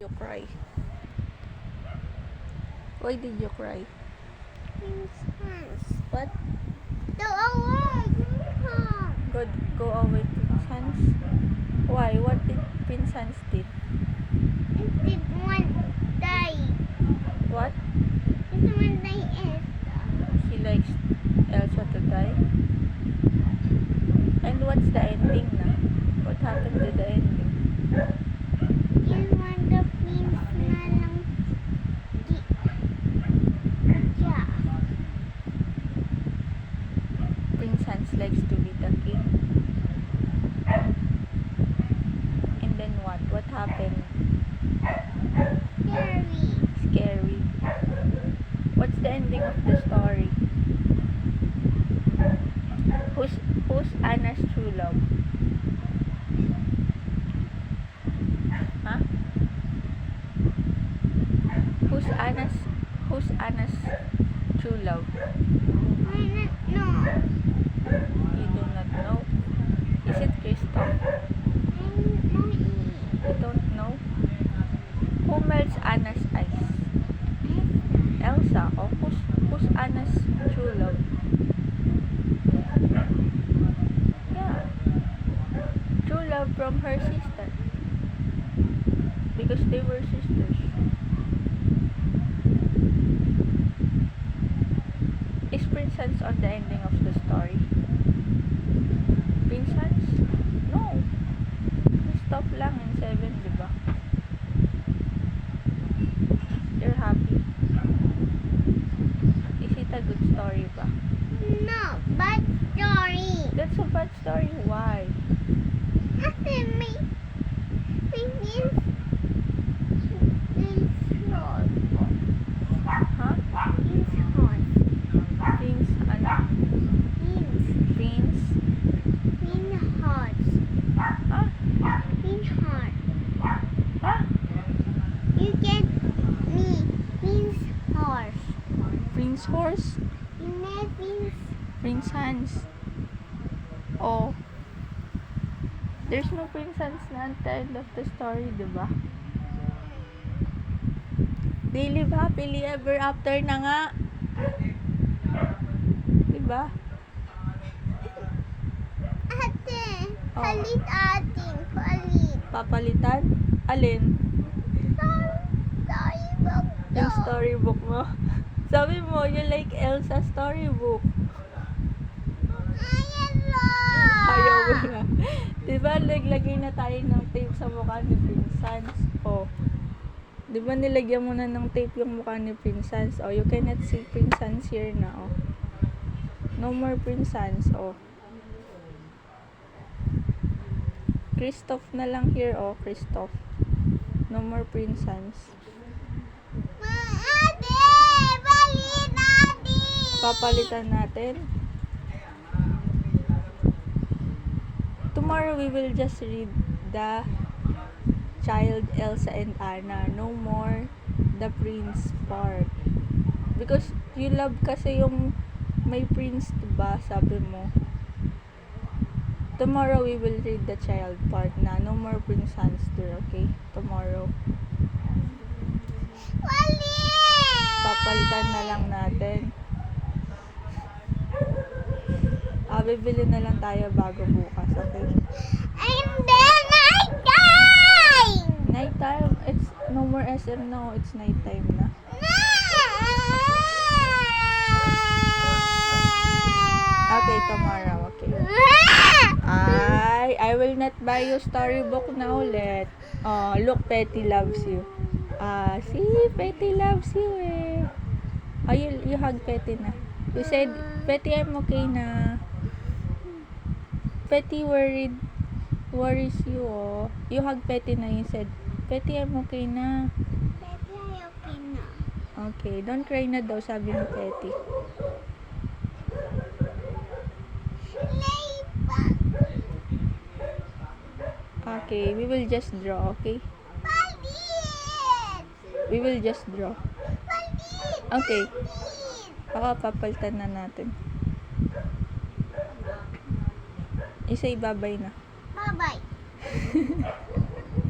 You cry? Why did you cry? Princess. What? Go away, Princess. Go away, Prince Hans? Why? What did Prince Hans did? It did one die. What? It's one die is. He likes Elsa to die? And what's the ending na? What happened to the ending? Yung one the prince na lang di. Yeah. Prince Hans likes to be the king. And then what? What happened? Scary. Scary. What's the ending of the story? Who's Anna's true love? Huh? Who's Anna's true love? I don't know. You do not know. Is it Kristoff? I don't know. You don't know? Who melts Anna's ice? Elsa. Or who's Anna's true love? Yeah. True love from her sister. Because they were sisters. Is Prince Hans on the ending of the story? Prince Hans? No. Stop lang in 7, diba? You're happy. Is it a good story ba? No, bad story. That's a bad story. Why? After me. Prince Hall. Huh? Prince Hall. Prince, ano? Prince? Prince Hall. Huh? Prince Hall. Huh? You get me. Prince Horse. Prince Horse? Prince. Prince Hans? Oh. There's no Prince Hans na at the end of the story, diba? They live happily ever after na nga. Diba? Ate. Oh. Palit atin. Palit. Papalitan? Alin? Storybook Yung daw. storybook mo? Sabi mo, you like Elsa storybook. Ayan lang. Ayaw mo na. Diba, naglagay na tayo ng tape sa mukha ni Prince Hans? Oh. Diba, nilagyan mo na ng tape yung mukha ni Prince Hans? Oh, you cannot see Prince Hans here na, oh. No more Prince Hans, oh. Kristoff na lang here, oh. Kristoff. No more Prince Hans. Ate. Palit atin. Papalitan natin. Tomorrow we will just read the Child, Elsa and Anna. No more the Prince part. Because you love kasi yung may prince, diba? Sabi mo. Tomorrow we will read the child part na. No more Prince Hans there, okay? Tomorrow. Palit. Papalitan na lang natin. Bibili na lang tayo bago bukas, okay? And then night time. Nighttime? It's no more SM now. It's nighttime na. Okay, tomorrow, okay. I will not buy you storybook na ulit. Oh, look, Petty loves you. See, Petty loves you eh. Oh, you hug Petty na. You said, Petty, I'm okay na. Petty worries you, oh. You hug Petty na, you said, Petty, I'm okay na. Petty, okay na. Okay, don't cry na daw, sabi ni Petty. Okay, we will just draw, okay? Palit. We will just draw. Palit. Okay. Baka papalitan na natin. Isa ibabay na. Bye-bye.